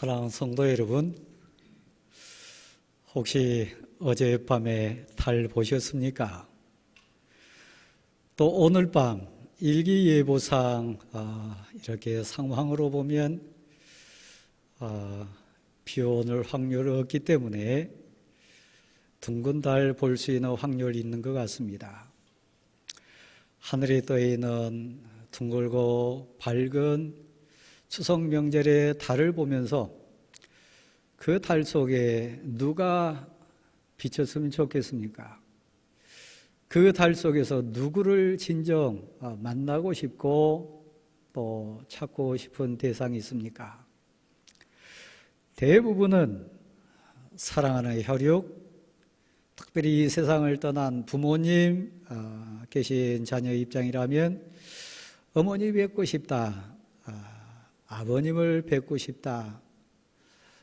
사랑하는 성도 여러분, 혹시 어젯밤에 달 보셨습니까? 또 오늘 밤 일기예보상 이렇게 상황으로 보면 비 오는 확률이 없기 때문에 둥근 달 볼 수 있는 확률이 있는 것 같습니다. 하늘에 떠 있는 둥글고 밝은 추석 명절의 달을 보면서 그 달 속에 누가 비쳤으면 좋겠습니까? 그 달 속에서 누구를 진정 만나고 싶고 또 찾고 싶은 대상이 있습니까? 대부분은 사랑하는 혈육, 특별히 이 세상을 떠난 부모님 계신 자녀 입장이라면 어머니 뵙고 싶다, 아버님을 뵙고 싶다,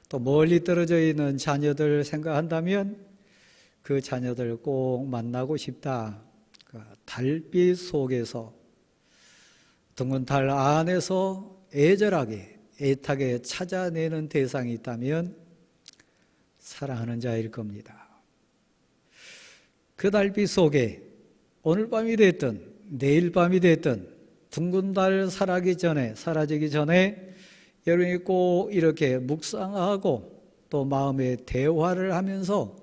또 멀리 떨어져 있는 자녀들 생각한다면 그 자녀들 꼭 만나고 싶다. 달빛 속에서 둥근 달 안에서 애절하게 애타게 찾아내는 대상이 있다면 사랑하는 자일 겁니다. 그 달빛 속에 오늘 밤이 됐든 내일 밤이 됐든 둥근 달 사라지기 전에 여러분이 꼭 이렇게 묵상하고 또 마음의 대화를 하면서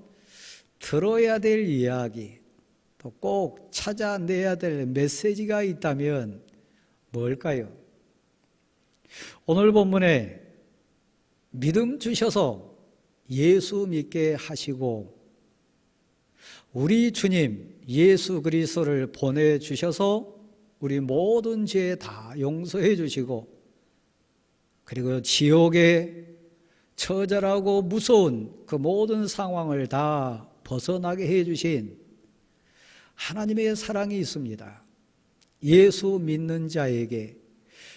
들어야 될 이야기, 또 꼭 찾아내야 될 메시지가 있다면 뭘까요? 오늘 본문에 믿음 주셔서 예수 믿게 하시고 우리 주님 예수 그리스도를 보내주셔서 우리 모든 죄 다 용서해 주시고 그리고 지옥의 처절하고 무서운 그 모든 상황을 다 벗어나게 해 주신 하나님의 사랑이 있습니다. 예수 믿는 자에게,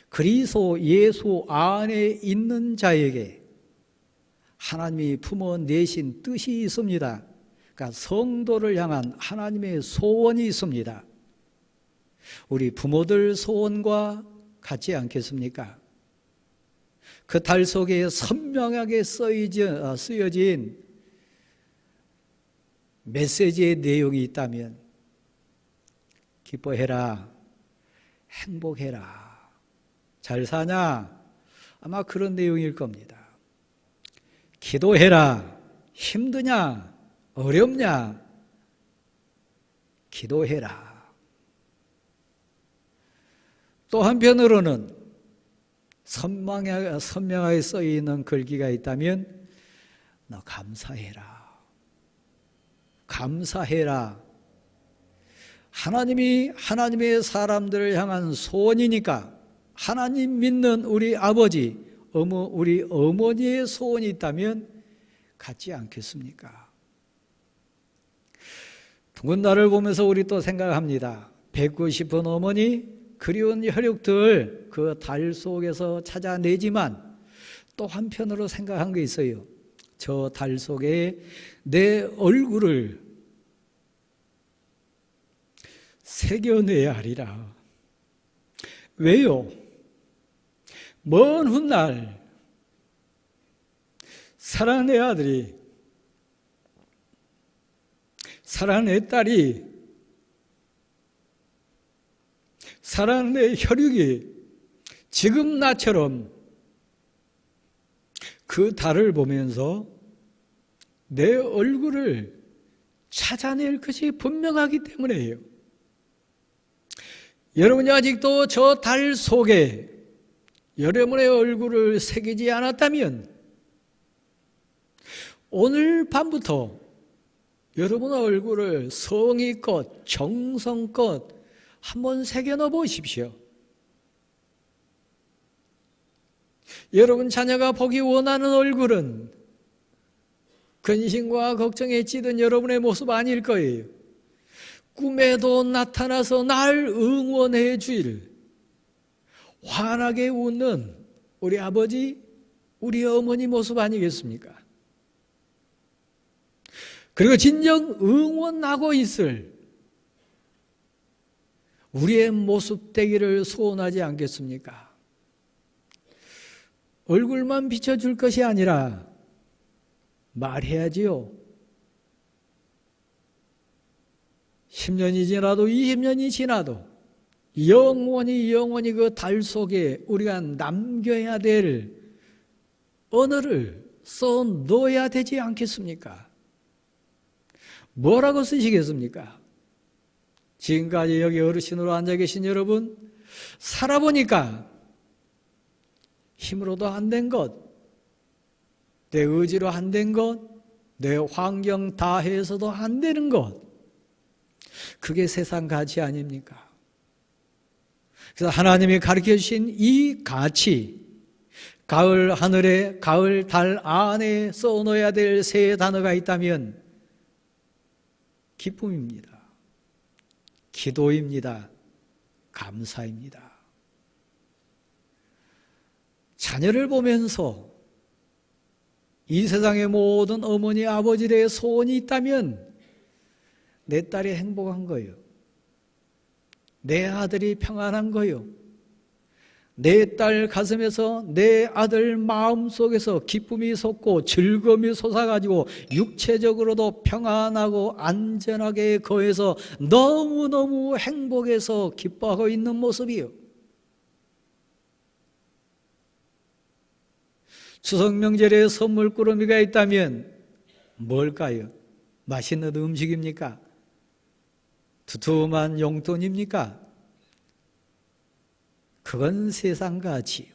그리스도 예수 안에 있는 자에게 하나님이 품어내신 뜻이 있습니다. 그러니까 성도를 향한 하나님의 소원이 있습니다. 우리 부모들 소원과 같지 않겠습니까? 그 달 속에 선명하게 쓰여진 메시지의 내용이 있다면 기뻐해라, 행복해라, 잘 사냐? 아마 그런 내용일 겁니다. 기도해라, 힘드냐? 어렵냐? 기도해라. 또 한편으로는 선명하게 써있는 글귀가 있다면 너 감사해라. 감사해라. 하나님이 하나님의 사람들을 향한 소원이니까 하나님 믿는 우리 아버지, 우리 어머니의 소원이 있다면 같지 않겠습니까? 둥근 달을 보면서 우리 또 생각합니다. 뵙고 싶은 어머니, 그리운 혈육들 그 달 속에서 찾아내지만 또 한편으로 생각한 게 있어요. 저 달 속에 내 얼굴을 새겨내야 하리라. 왜요? 먼 훗날 사랑하는 내 아들이, 사랑하는 내 딸이, 사랑하는 내 혈육이 지금 나처럼 그 달을 보면서 내 얼굴을 찾아낼 것이 분명하기 때문이에요. 여러분이 아직도 저 달 속에 여러분의 얼굴을 새기지 않았다면 오늘 밤부터 여러분의 얼굴을 성의껏 정성껏 한번 새겨넣어 보십시오. 여러분 자녀가 보기 원하는 얼굴은 근심과 걱정에 찌든 여러분의 모습 아닐 거예요. 꿈에도 나타나서 날 응원해 주일 환하게 웃는 우리 아버지, 우리 어머니 모습 아니겠습니까? 그리고 진정 응원하고 있을 우리의 모습 되기를 소원하지 않겠습니까? 얼굴만 비춰줄 것이 아니라 말해야지요. 10년이 지나도 20년이 지나도 영원히 그 달 속에 우리가 남겨야 될 언어를 써 넣어야 되지 않겠습니까? 뭐라고 쓰시겠습니까? 지금까지 여기 어르신으로 앉아 계신 여러분, 살아보니까 힘으로도 안 된 것, 내 의지로 안 된 것, 내 환경 다 해서도 안 되는 것, 그게 세상 가치 아닙니까? 그래서 하나님이 가르쳐 주신 이 가치, 가을 하늘에, 가을 달 안에 써놓아야 될 세 단어가 있다면 기쁨입니다. 기도입니다. 감사입니다. 자녀를 보면서 이 세상의 모든 어머니, 아버지들의 소원이 있다면 내 딸이 행복한 거예요. 내 아들이 평안한 거예요. 내 딸 가슴에서 내 아들 마음속에서 기쁨이 솟고 즐거움이 솟아가지고 육체적으로도 평안하고 안전하게 거해서 너무너무 행복해서 기뻐하고 있는 모습이요. 추석 명절에 선물꾸러미가 있다면 뭘까요? 맛있는 음식입니까? 두툼한 용돈입니까? 그건 세상 가치요.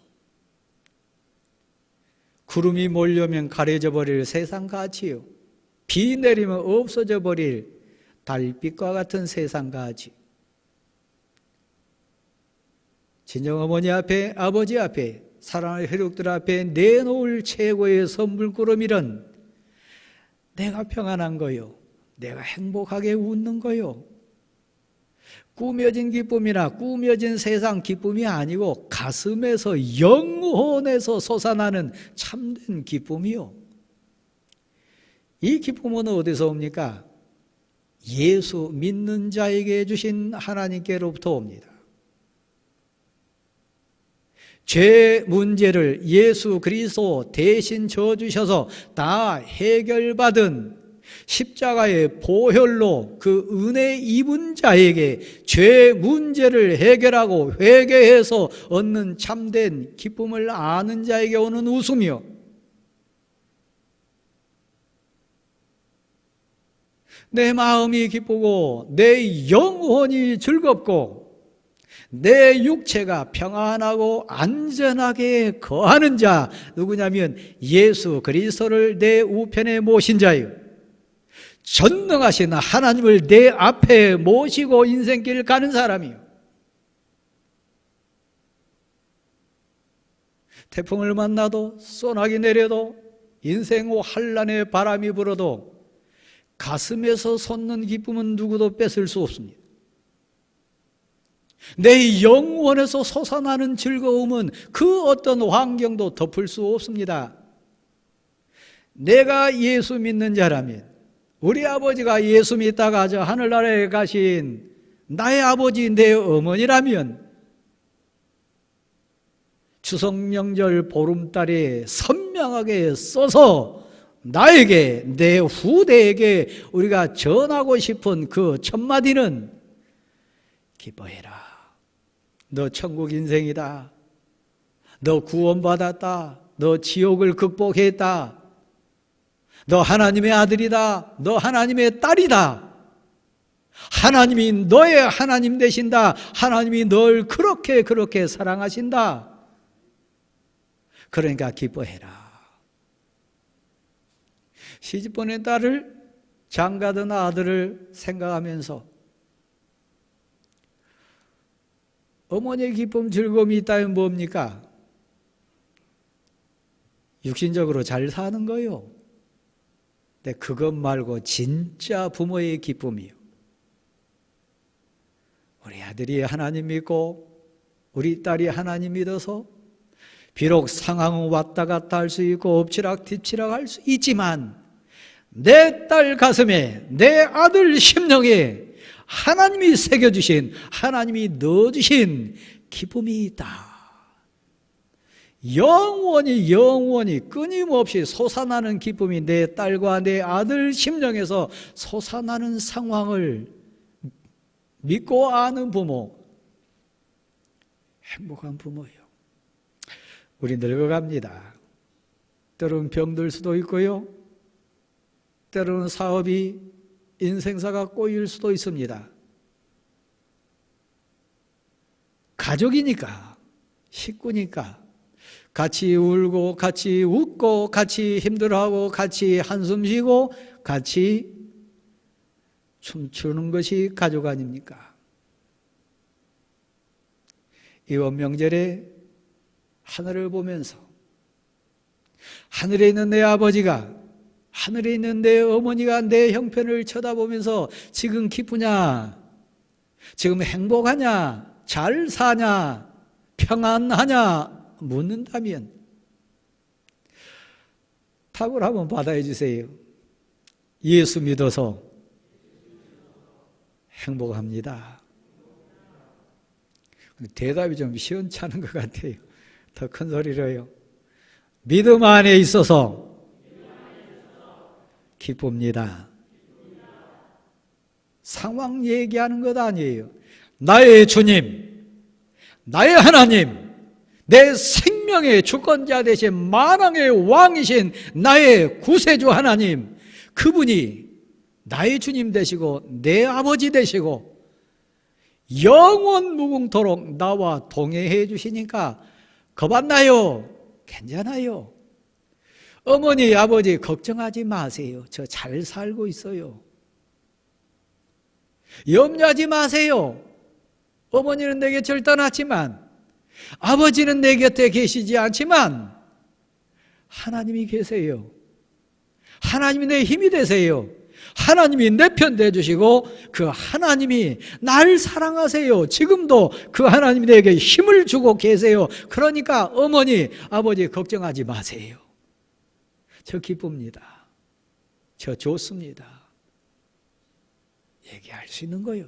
구름이 몰려면 가려져 버릴 세상 가치요. 비 내리면 없어져 버릴 달빛과 같은 세상 가치. 친정어머니 앞에, 아버지 앞에, 사랑하는 혈육들 앞에 내놓을 최고의 선물꾸러미는 내가 평안한 거요, 내가 행복하게 웃는 거요, 꾸며진 기쁨이나 꾸며진 세상 기쁨이 아니고 가슴에서 영혼에서 솟아나는 참된 기쁨이요. 이 기쁨은 어디서 옵니까? 예수 믿는 자에게 주신 하나님께로부터 옵니다. 죄 문제를 예수 그리스도 대신 져주셔서 다 해결받은 십자가의 보혈로 그 은혜 입은 자에게 죄 문제를 해결하고 회개해서 얻는 참된 기쁨을 아는 자에게 오는 웃음이요, 내 마음이 기쁘고 내 영혼이 즐겁고 내 육체가 평안하고 안전하게 거하는 자, 누구냐면 예수 그리스도를 내 우편에 모신 자예요. 전능하신 하나님을 내 앞에 모시고 인생길을 가는 사람이요. 태풍을 만나도, 소나기 내려도, 인생 환란의 바람이 불어도 가슴에서 솟는 기쁨은 누구도 뺏을 수 없습니다. 내 영혼에서 솟아나는 즐거움은 그 어떤 환경도 덮을 수 없습니다. 내가 예수 믿는 자라면, 우리 아버지가 예수 믿다가 저 하늘나라에 가신 나의 아버지, 내 어머니라면 추석 명절 보름달에 선명하게 써서 나에게, 내 후대에게 우리가 전하고 싶은 그 첫마디는 기뻐해라. 너 천국 인생이다. 너 구원받았다. 너 지옥을 극복했다. 너 하나님의 아들이다. 너 하나님의 딸이다. 하나님이 너의 하나님 되신다. 하나님이 널 그렇게 사랑하신다. 그러니까 기뻐해라. 시집 보낸 딸을, 장가든 아들을 생각하면서 어머니의 기쁨, 즐거움이 있다면 뭡니까? 육신적으로 잘 사는 거요. 근데 그것 말고 진짜 부모의 기쁨이요, 우리 아들이 하나님 믿고 우리 딸이 하나님 믿어서 비록 상황은 왔다 갔다 할 수 있고 엎치락 뒤치락 할 수 있지만 내 딸 가슴에, 내 아들 심령에 하나님이 새겨주신, 하나님이 넣어주신 기쁨이 있다. 영원히 끊임없이 솟아나는 기쁨이 내 딸과 내 아들 심령에서 솟아나는 상황을 믿고 아는 부모, 행복한 부모예요. 우리 늙어갑니다. 때로는 병들 수도 있고요, 때로는 사업이 인생사가 꼬일 수도 있습니다. 가족이니까, 식구니까 같이 울고 같이 웃고 같이 힘들어하고 같이 한숨 쉬고 같이 춤추는 것이 가족 아닙니까? 이번 명절에 하늘을 보면서 하늘에 있는 내 아버지가, 하늘에 있는 내 어머니가 내 형편을 쳐다보면서 지금 기쁘냐? 지금 행복하냐? 잘 사냐? 평안하냐? 묻는다면 답을 한번 받아해 주세요. 예수 믿어서 행복합니다. 대답이 좀 시원찮은 것 같아요. 더 큰 소리로요. 믿음 안에 있어서 기쁩니다. 상황 얘기하는 것 아니에요. 나의 주님, 나의 하나님, 내 생명의 주권자 되신 만왕의 왕이신 나의 구세주 하나님, 그분이 나의 주님 되시고 내 아버지 되시고 영원 무궁토록 나와 동행해 주시니까 겁안나요? 괜찮아요. 어머니, 아버지 걱정하지 마세요. 저 잘 살고 있어요. 염려하지 마세요. 어머니는 내 곁을 떠났지만, 아버지는 내 곁에 계시지 않지만 하나님이 계세요. 하나님이 내 힘이 되세요. 하나님이 내 편 되주시고 그 하나님이 날 사랑하세요. 지금도 그 하나님이 내게 힘을 주고 계세요. 그러니까 어머니, 아버지 걱정하지 마세요. 저 기쁩니다. 저 좋습니다. 얘기할 수 있는 거예요.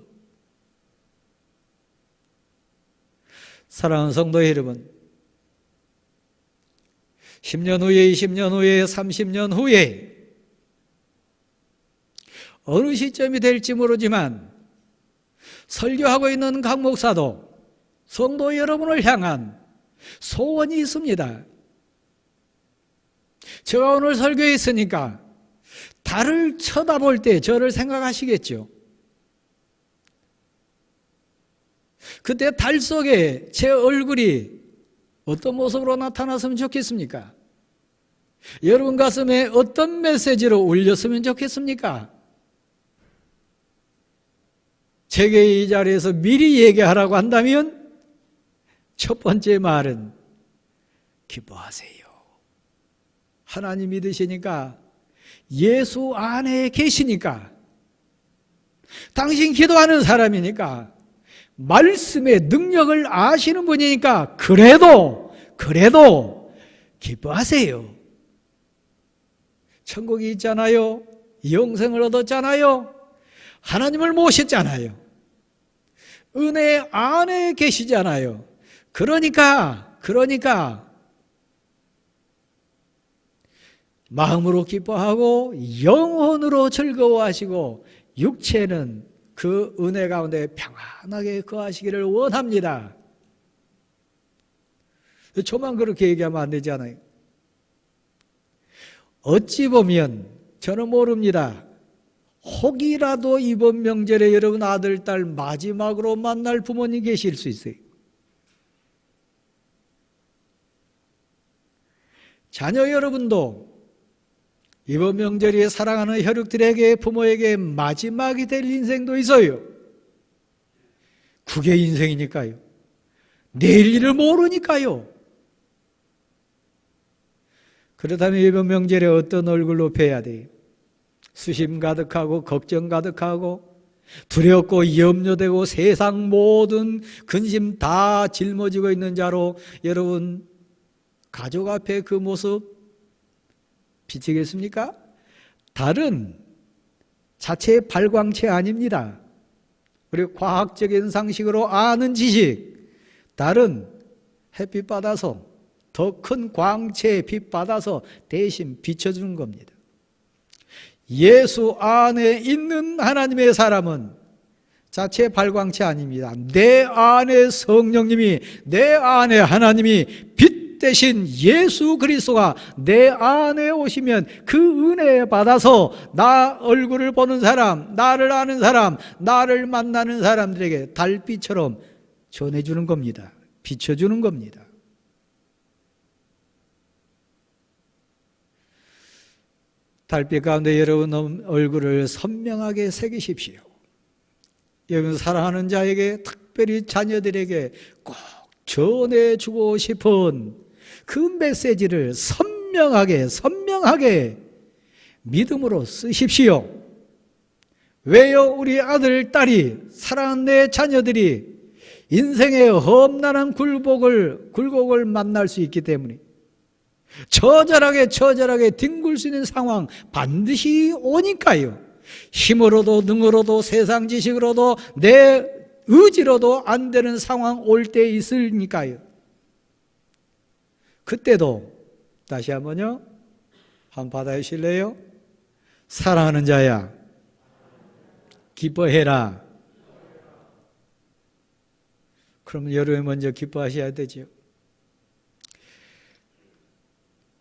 사랑하는 성도 여러분, 10년 후에, 20년 후에, 30년 후에 어느 시점이 될지 모르지만 설교하고 있는 각 목사도 성도 여러분을 향한 소원이 있습니다. 제가 오늘 설교에 있으니까 달을 쳐다볼 때 저를 생각하시겠죠. 그때 달 속에 제 얼굴이 어떤 모습으로 나타났으면 좋겠습니까? 여러분 가슴에 어떤 메시지로 울렸으면 좋겠습니까? 제게 이 자리에서 미리 얘기하라고 한다면 첫 번째 말은 기뻐하세요. 하나님 믿으시니까, 예수 안에 계시니까, 당신 기도하는 사람이니까, 말씀의 능력을 아시는 분이니까 그래도 기뻐하세요. 천국이 있잖아요. 영생을 얻었잖아요. 하나님을 모셨잖아요. 은혜 안에 계시잖아요. 그러니까 마음으로 기뻐하고 영혼으로 즐거워하시고 육체는 그 은혜 가운데 평안하게 거하시기를 원합니다. 저만 그렇게 얘기하면 안 되잖아요. 어찌 보면 저는 모릅니다. 혹이라도 이번 명절에 여러분 아들, 딸 마지막으로 만날 부모님 계실 수 있어요. 자녀 여러분도 이번 명절에 사랑하는 혈육들에게, 부모에게 마지막이 될 인생도 있어요. 그게 인생이니까요. 내일 일을 모르니까요. 그렇다면 이번 명절에 어떤 얼굴로 뵈야 돼요? 수심 가득하고 걱정 가득하고 두렵고 염려되고 세상 모든 근심 다 짊어지고 있는 자로 여러분 가족 앞에 그 모습 비치겠습니까? 달은 자체의 발광체 아닙니다. 그리고 과학적인 상식으로 아는 지식, 달은 햇빛 받아서 더 큰 광채의 빛 받아서 대신 비춰주는 겁니다. 예수 안에 있는 하나님의 사람은 자체 발광체 아닙니다. 내 안에 성령님이, 내 안에 하나님이 빛 대신 예수 그리스도가 내 안에 오시면 그 은혜 받아서 나 얼굴을 보는 사람, 나를 아는 사람, 나를 만나는 사람들에게 달빛처럼 전해주는 겁니다. 비춰주는 겁니다. 달빛 가운데 여러분 얼굴을 선명하게 새기십시오. 여러분 사랑하는 자에게, 특별히 자녀들에게 꼭 전해주고 싶은 그 메시지를 선명하게 믿음으로 쓰십시오. 왜요? 우리 아들, 딸이, 사랑하는 내 자녀들이 인생의 험난한 굴곡을 만날 수 있기 때문에 처절하게 뒹굴 수 있는 상황 반드시 오니까요. 힘으로도 능으로도 세상 지식으로도 내 의지로도 안 되는 상황 올 때 있으니까요. 그때도 다시 한번요, 한번 받아주실래요? 사랑하는 자야, 기뻐해라. 그러면 여러분이 먼저 기뻐하셔야 되죠.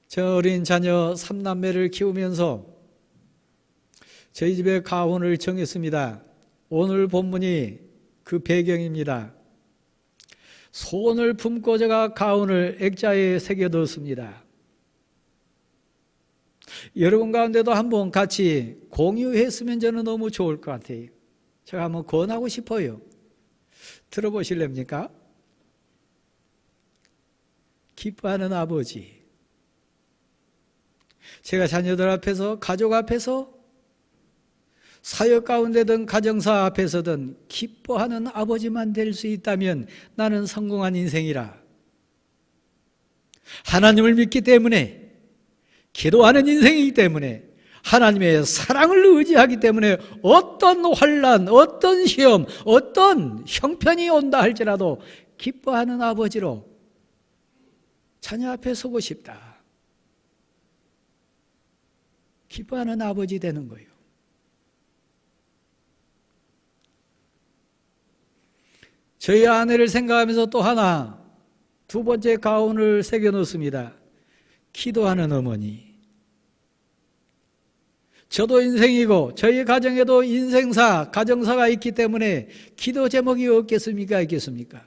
저 어린 자녀 3남매를 키우면서 저희 집에 가훈을 정했습니다. 오늘 본문이 그 배경입니다. 소원을 품고 제가 가훈을 액자에 새겨뒀습니다. 여러분 가운데도 한번 같이 공유했으면 저는 너무 좋을 것 같아요. 제가 한번 권하고 싶어요. 들어보실랍니까? 기뻐하는 아버지. 제가 자녀들 앞에서, 가족 앞에서, 사역 가운데든 가정사 앞에서든 기뻐하는 아버지만 될 수 있다면 나는 성공한 인생이라. 하나님을 믿기 때문에, 기도하는 인생이기 때문에, 하나님의 사랑을 의지하기 때문에 어떤 환난, 어떤 시험, 어떤 형편이 온다 할지라도 기뻐하는 아버지로 자녀 앞에 서고 싶다. 기뻐하는 아버지 되는 거예요. 저희 아내를 생각하면서 또 하나, 두 번째 가훈을 새겨놓습니다. 기도하는 어머니. 저도 인생이고 저희 가정에도 인생사, 가정사가 있기 때문에 기도 제목이 없겠습니까? 있겠습니까?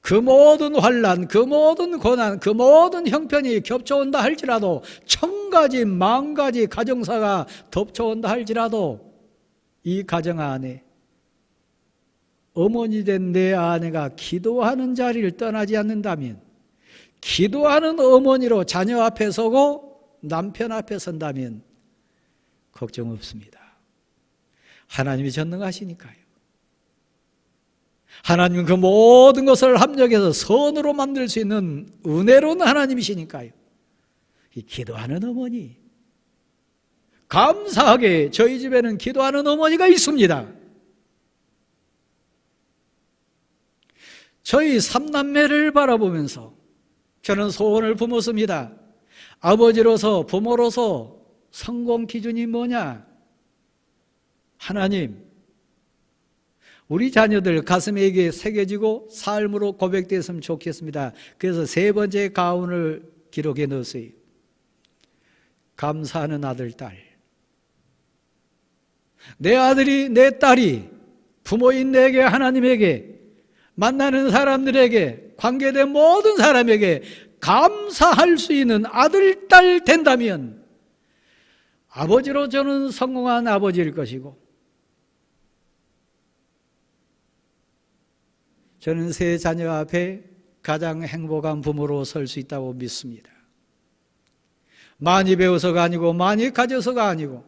그 모든 환난, 그 모든 고난, 그 모든 형편이 겹쳐온다 할지라도, 1000가지, 10,000가지 가정사가 덮쳐온다 할지라도 이 가정 안에 어머니 된 내 아내가 기도하는 자리를 떠나지 않는다면, 기도하는 어머니로 자녀 앞에 서고 남편 앞에 선다면 걱정 없습니다. 하나님이 전능하시니까요. 하나님은 그 모든 것을 합력해서 선으로 만들 수 있는 은혜로운 하나님이시니까요. 이 기도하는 어머니, 감사하게 저희 집에는 기도하는 어머니가 있습니다. 저희 3남매를 바라보면서 저는 소원을 품었습니다. 아버지로서, 부모로서 성공 기준이 뭐냐? 하나님, 우리 자녀들 가슴에 새겨지고 삶으로 고백되었으면 좋겠습니다. 그래서 세 번째 가훈을 기록해 넣었어요. 감사하는 아들, 딸. 내 아들이, 내 딸이 부모인 내게, 하나님에게, 만나는 사람들에게, 관계된 모든 사람에게 감사할 수 있는 아들, 딸 된다면 아버지로 저는 성공한 아버지일 것이고, 저는 세 자녀 앞에 가장 행복한 부모로 설 수 있다고 믿습니다. 많이 배워서가 아니고, 많이 가져서가 아니고,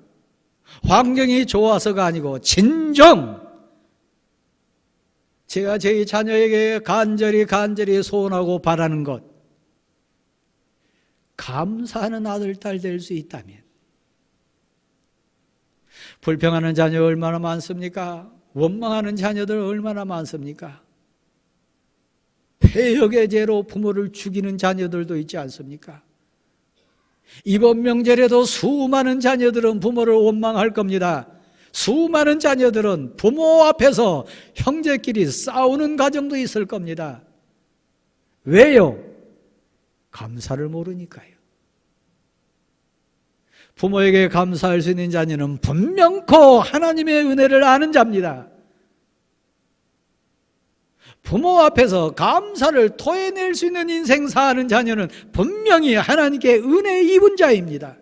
환경이 좋아서가 아니고, 진정 제가 제 자녀에게 간절히 소원하고 바라는 것, 감사하는 아들, 딸 될 수 있다면. 불평하는 자녀 얼마나 많습니까? 원망하는 자녀들 얼마나 많습니까? 퇴역의 죄로 부모를 죽이는 자녀들도 있지 않습니까? 이번 명절에도 수많은 자녀들은 부모를 원망할 겁니다. 수많은 자녀들은 부모 앞에서 형제끼리 싸우는 가정도 있을 겁니다. 왜요? 감사를 모르니까요. 부모에게 감사할 수 있는 자녀는 분명코 하나님의 은혜를 아는 자입니다. 부모 앞에서 감사를 토해낼 수 있는 인생 사는 자녀는 분명히 하나님께 은혜 입은 자입니다.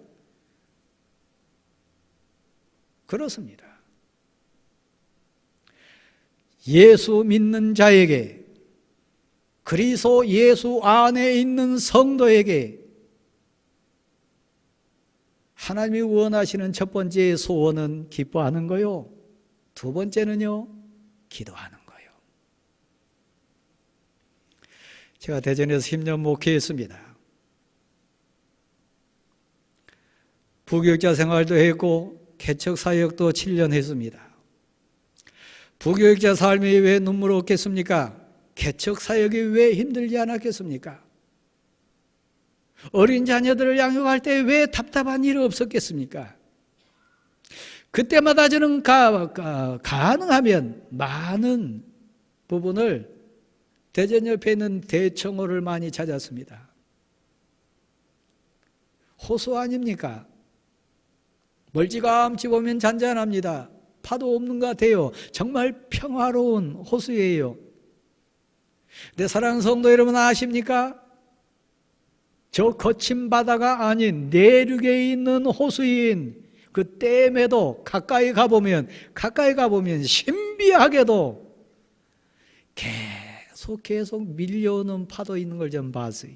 그렇습니다. 예수 믿는 자에게, 그리스도 예수 안에 있는 성도에게 하나님이 원하시는 첫 번째 소원은 기뻐하는 거요. 두 번째는요, 기도하는 거예요. 제가 대전에서 10년 목회했습니다. 부교육자 생활도 했고 개척 사역도 7년 했습니다. 부교육자 삶이 왜 눈물 없겠습니까? 개척 사역이 왜 힘들지 않았겠습니까? 어린 자녀들을 양육할 때 왜 답답한 일이 없었겠습니까? 그때마다 저는 가능하면 많은 부분을 대전 옆에 있는 대청호를 많이 찾았습니다. 호수 아닙니까? 멀찌감치 보면 잔잔합니다. 파도 없는 것 같아요. 정말 평화로운 호수예요. 내 사랑하는 성도 여러분 아십니까? 저 거친 바다가 아닌 내륙에 있는 호수인 그 댐에도 가까이 가보면 신비하게도 계속 밀려오는 파도 있는 걸 좀 봤어요.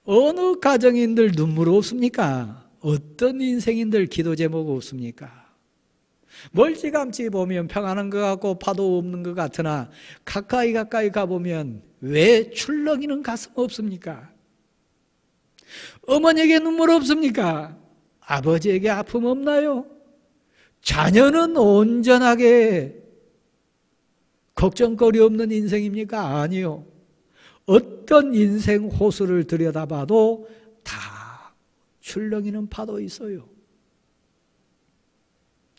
어느 가정인들 눈물 없습니까? 어떤 인생인들 기도 제목 없습니까? 멀찌감치 보면 평안한 것 같고 파도 없는 것 같으나 가까이 가보면 왜 출렁이는 가슴 없습니까? 어머니에게 눈물 없습니까? 아버지에게 아픔 없나요? 자녀는 온전하게 걱정거리 없는 인생입니까? 아니요. 어떤 인생 호수를 들여다봐도 다 출렁이는 파도 있어요.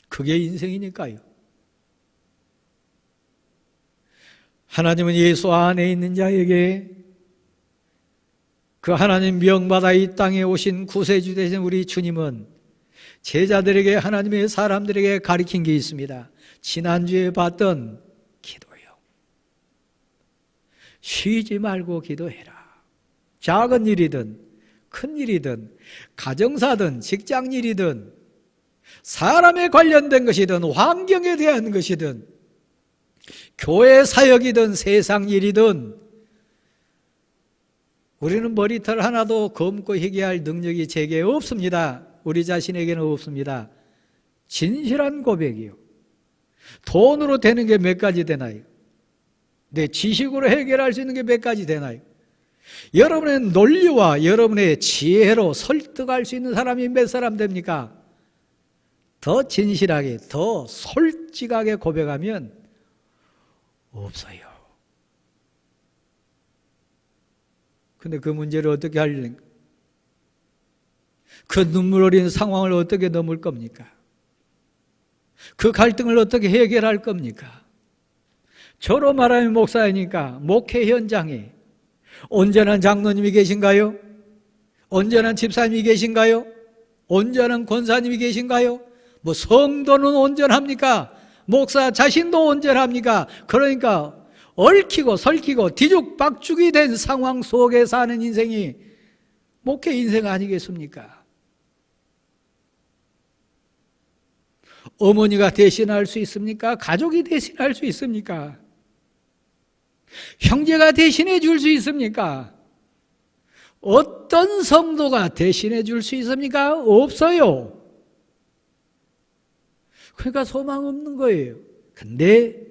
그게 인생이니까요. 하나님은 예수 안에 있는 자에게 그 하나님 명받아 이 땅에 오신 구세주 되신 우리 주님은 제자들에게, 하나님의 사람들에게 가르친 게 있습니다. 지난주에 봤던 기도요. 쉬지 말고 기도해라. 작은 일이든 큰 일이든 가정사든 직장일이든 사람에 관련된 것이든 환경에 대한 것이든 교회 사역이든 세상 일이든 우리는 머리털 하나도 검고 회개할 능력이 제게 없습니다. 우리 자신에게는 없습니다. 진실한 고백이요. 돈으로 되는 게 몇 가지 되나요? 내 지식으로 해결할 수 있는 게 몇 가지 되나요? 여러분의 논리와 여러분의 지혜로 설득할 수 있는 사람이 몇 사람 됩니까? 더 진실하게, 더 솔직하게 고백하면 없어요. 근데 그 문제를 어떻게 하려는가? 그 눈물 어린 상황을 어떻게 넘을 겁니까? 그 갈등을 어떻게 해결할 겁니까? 저로 말하면 목사이니까 목회 현장에 온전한 장로님이 계신가요? 온전한 집사님이 계신가요? 온전한 권사님이 계신가요? 뭐 성도는 온전합니까? 목사 자신도 온전합니까? 그러니까 얽히고 설키고 뒤죽박죽이 된 상황 속에 사는 인생이 목회 인생 아니겠습니까? 어머니가 대신할 수 있습니까? 가족이 대신할 수 있습니까? 형제가 대신해 줄 수 있습니까? 어떤 성도가 대신해 줄 수 있습니까? 없어요. 그러니까 소망 없는 거예요. 근데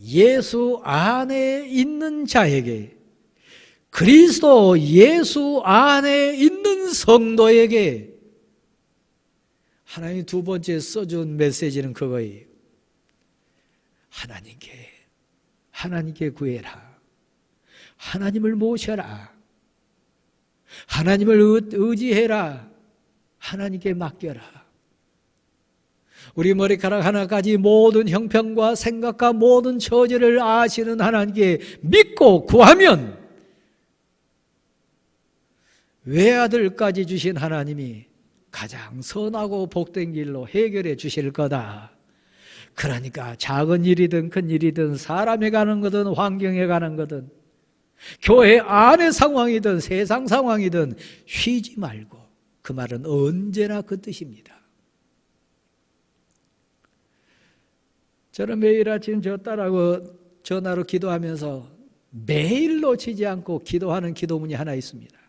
예수 안에 있는 자에게, 그리스도 예수 안에 있는 성도에게 하나님이 두 번째 써준 메시지는 그거예요. 하나님께 구해라. 하나님을 모셔라. 하나님을 의지해라. 하나님께 맡겨라. 우리 머리카락 하나까지 모든 형편과 생각과 모든 처지를 아시는 하나님께 믿고 구하면 외아들까지 주신 하나님이 가장 선하고 복된 길로 해결해 주실 거다. 그러니까 작은 일이든 큰 일이든 사람에 가는 거든 환경에 가는 거든 교회 안의 상황이든 세상 상황이든 쉬지 말고, 그 말은 언제나 그 뜻입니다. 저는 매일 아침 저 딸하고 전화로 기도하면서 매일 놓치지 않고 기도하는 기도문이 하나 있습니다.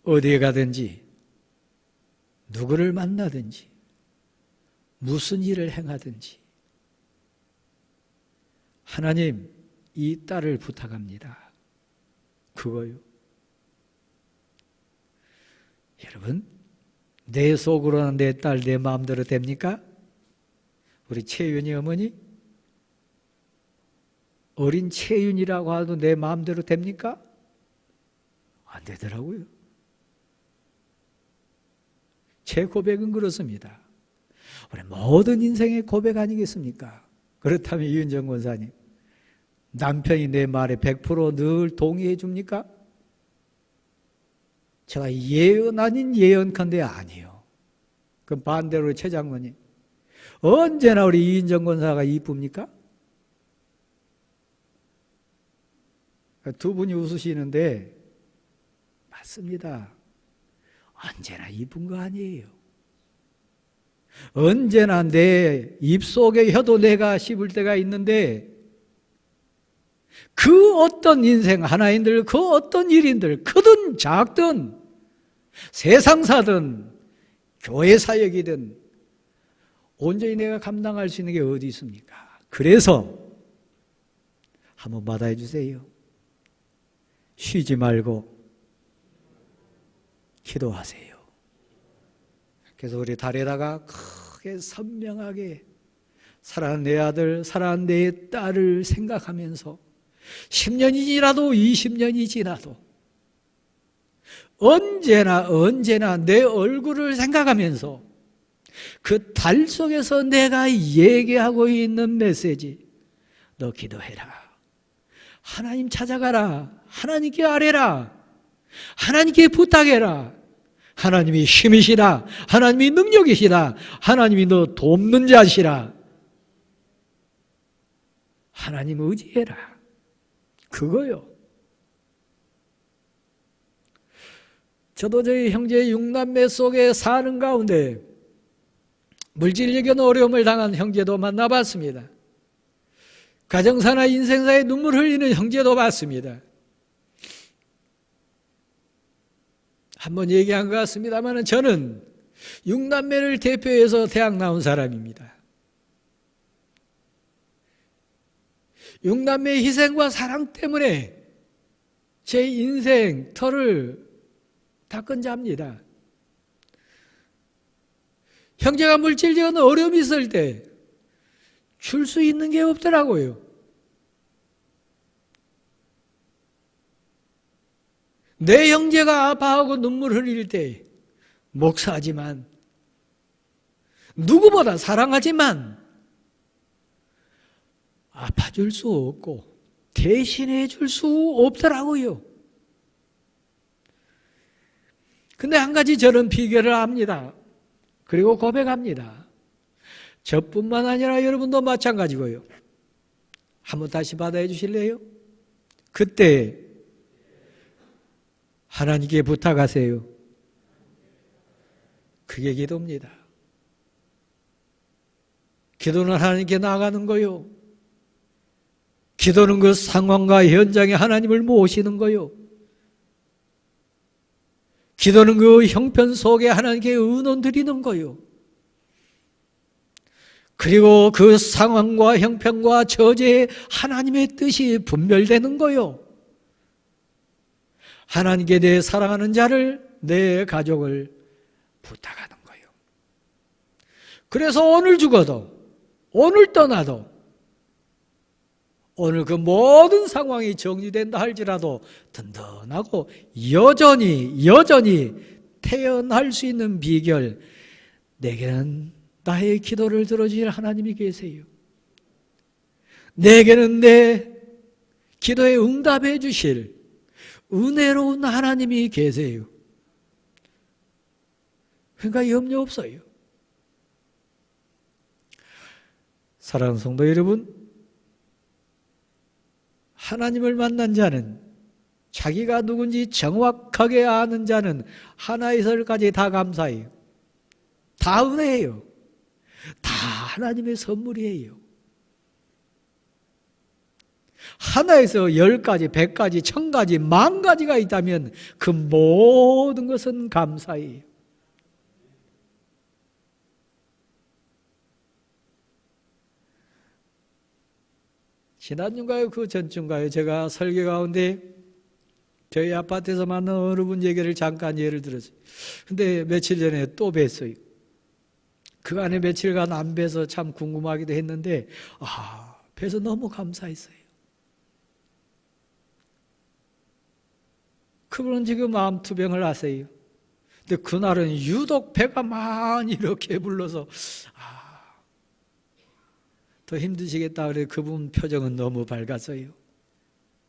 어디에 가든지 누구를 만나든지 무슨 일을 행하든지 하나님, 이 딸을 부탁합니다. 그거요. 여러분, 내 속으로는 내 딸, 내 마음대로 됩니까? 우리 채윤이 어머니? 어린 채윤이라고 해도 내 마음대로 됩니까? 안 되더라고요. 제 고백은 그렇습니다. 우리 모든 인생의 고백 아니겠습니까? 그렇다면 이은정 권사님, 남편이 내 말에 100% 늘 동의해 줍니까? 제가 예언 아닌 예언컨대 아니요. 그럼 반대로 최 장로님, 언제나 우리 이은정 권사가 이쁩니까? 두 분이 웃으시는데 맞습니다. 언제나 이쁜 거 아니에요. 언제나 내 입속에 혀도 내가 씹을 때가 있는데 그 어떤 인생 하나인들, 그 어떤 일인들, 크든 작든 세상사든 교회 사역이든 온전히 내가 감당할 수 있는 게 어디 있습니까? 그래서 한번 받아해 주세요. 쉬지 말고 기도하세요. 그래서 우리 달에다가 크게 선명하게 사랑하는 내 아들, 사랑하는 내 딸을 생각하면서 10년이 지나도 20년이 지나도 언제나 내 얼굴을 생각하면서 그 달 속에서 내가 얘기하고 있는 메시지, 너 기도해라. 하나님 찾아가라. 하나님께 아뢰라. 하나님께 부탁해라. 하나님이 힘이시라. 하나님이 능력이시라. 하나님이 너 돕는 자시라. 하나님 의지해라. 그거요. 저도 저희 형제 6남매 속에 사는 가운데 물질적인 어려움을 당한 형제도 만나봤습니다. 가정사나 인생사에 눈물 흘리는 형제도 봤습니다. 한번 얘기한 것 같습니다만 저는 6남매를 대표해서 대학 나온 사람입니다. 6남매의 희생과 사랑 때문에 제 인생 터를 닦은 자입니다. 형제가 물질적인 어려움이 있을 때 줄 수 있는 게 없더라고요. 내 형제가 아파하고 눈물 흘릴 때 목사지만 누구보다 사랑하지만 아파줄 수 없고 대신해 줄 수 없더라고요. 근데 한 가지 저는 비결을 압니다. 그리고 고백합니다. 저뿐만 아니라 여러분도 마찬가지고요. 한번 다시 받아해 주실래요? 그때 하나님께 부탁하세요. 그게 기도입니다. 기도는 하나님께 나아가는 거요. 기도는 그 상황과 현장에 하나님을 모시는 거요. 기도는 그 형편 속에 하나님께 의논 드리는 거요. 그리고 그 상황과 형편과 처지에 하나님의 뜻이 분별되는 거요. 하나님께 내 사랑하는 자를, 내 가족을 부탁하는 거예요. 그래서 오늘 죽어도, 오늘 떠나도 오늘 그 모든 상황이 정리된다 할지라도 든든하고 여전히 태어날 수 있는 비결, 내게는 나의 기도를 들어주실 하나님이 계세요. 내게는 내 기도에 응답해 주실 은혜로운 하나님이 계세요. 그러니까 염려 없어요. 사랑하는 성도 여러분, 하나님을 만난 자는, 자기가 누군지 정확하게 아는 자는 하나에서까지 다 감사해요. 다 은혜예요. 다 하나님의 선물이에요. 하나에서 10가지, 100가지, 1000가지, 10,000가지가 있다면 그 모든 것은 감사예요. 지난주인가요? 그 전주인가요? 제가 설교 가운데 저희 아파트에서 만난 어느 분 얘기를 잠깐 예를 들었어요. 근데 며칠 전에 또 뵀어요. 그 안에 며칠간 안 뵈서 참 궁금하기도 했는데, 뵈서 너무 감사했어요. 그분은 지금 암투병을 하세요. 근데 그날은 유독 배가 많이 이렇게 불러서, 더 힘드시겠다 그래. 그분 표정은 너무 밝았어요.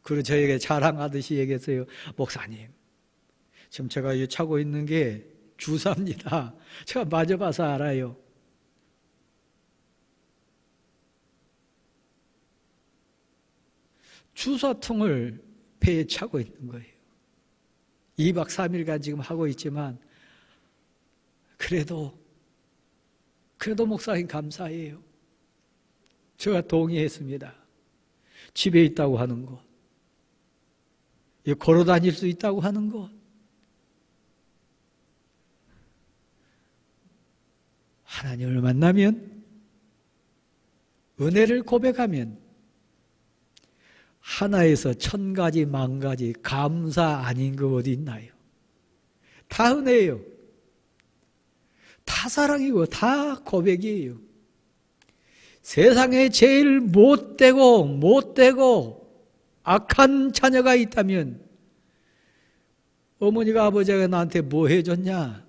그리고 저에게 자랑하듯이 얘기했어요. 목사님, 지금 제가 차고 있는 게 주사입니다. 제가 맞아봐서 알아요. 주사통을 배에 차고 있는 거예요. 2박 3일간 지금 하고 있지만 그래도 목사님 감사해요. 제가 동의했습니다. 집에 있다고 하는 것, 걸어 다닐 수 있다고 하는 것, 하나님을 만나면, 은혜를 고백하면 하나에서 1000가지, 10,000가지 감사 아닌 거 어디 있나요? 다 은혜예요. 다 사랑이고 다 고백이에요. 세상에 제일 못되고 악한 자녀가 있다면 어머니가 아버지가 나한테 뭐 해줬냐?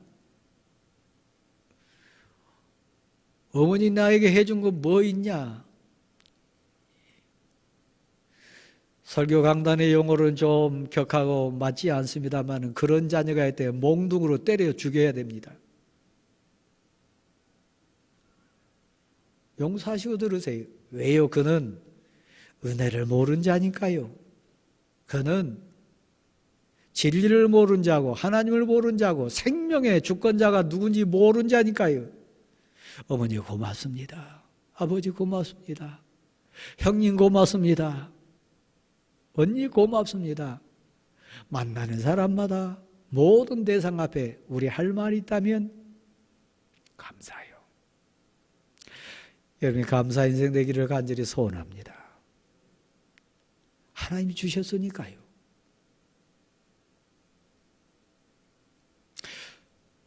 어머니 나에게 해준 거 뭐 있냐? 설교 강단의 용어는 좀 격하고 맞지 않습니다만 그런 자녀가 있을 때 몽둥으로 때려 죽여야 됩니다. 용서하시고 들으세요. 왜요? 그는 은혜를 모른 자니까요. 그는 진리를 모른 자고 하나님을 모른 자고 생명의 주권자가 누군지 모른 자니까요. 어머니 고맙습니다. 아버지 고맙습니다. 형님 고맙습니다. 언니 고맙습니다. 만나는 사람마다 모든 대상 앞에 우리 할 말이 있다면 감사해요. 여러분이 감사 인생 되기를 간절히 소원합니다. 하나님이 주셨으니까요.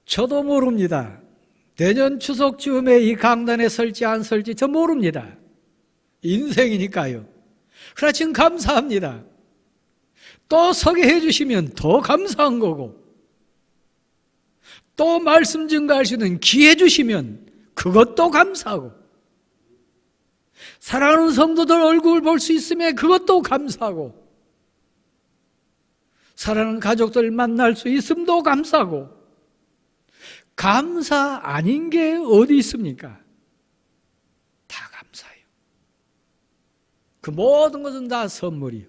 저도 모릅니다. 내년 추석쯤에 이 강단에 설지 안 설지 저 모릅니다. 인생이니까요. 그러나 지금 감사합니다. 또 서게 해주시면 더 감사한 거고, 또 말씀 증가할 수 있는 기회 주시면 그것도 감사하고, 사랑하는 성도들 얼굴 볼 수 있으면 그것도 감사하고, 사랑하는 가족들 만날 수 있음도 감사하고, 감사 아닌 게 어디 있습니까? 다 감사해요. 그 모든 것은 다 선물이요.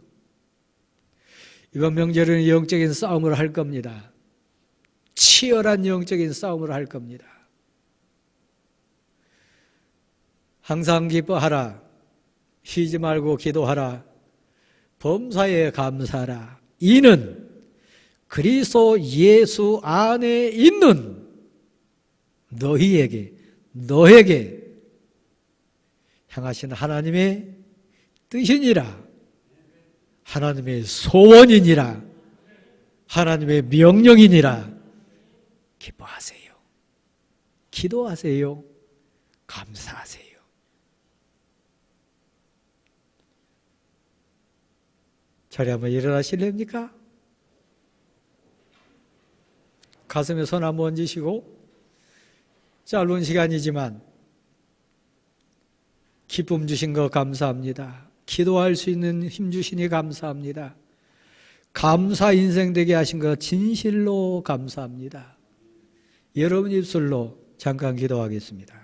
이번 명절은 영적인 싸움을 할 겁니다. 치열한 영적인 싸움을 할 겁니다. 항상 기뻐하라. 쉬지 말고 기도하라. 범사에 감사하라. 이는 그리스도 예수 안에 있는 너에게 향하신 하나님의 뜻이니라. 하나님의 소원이니라. 하나님의 명령이니라. 기뻐하세요. 기도하세요. 감사하세요. 자리 한번 일어나실랍니까? 가슴에 손 한번 얹으시고, 짧은 시간이지만 기쁨 주신 거 감사합니다. 기도할 수 있는 힘 주시니 감사합니다. 감사 인생 되게 하신 거 진실로 감사합니다. 여러분 입술로 잠깐 기도하겠습니다.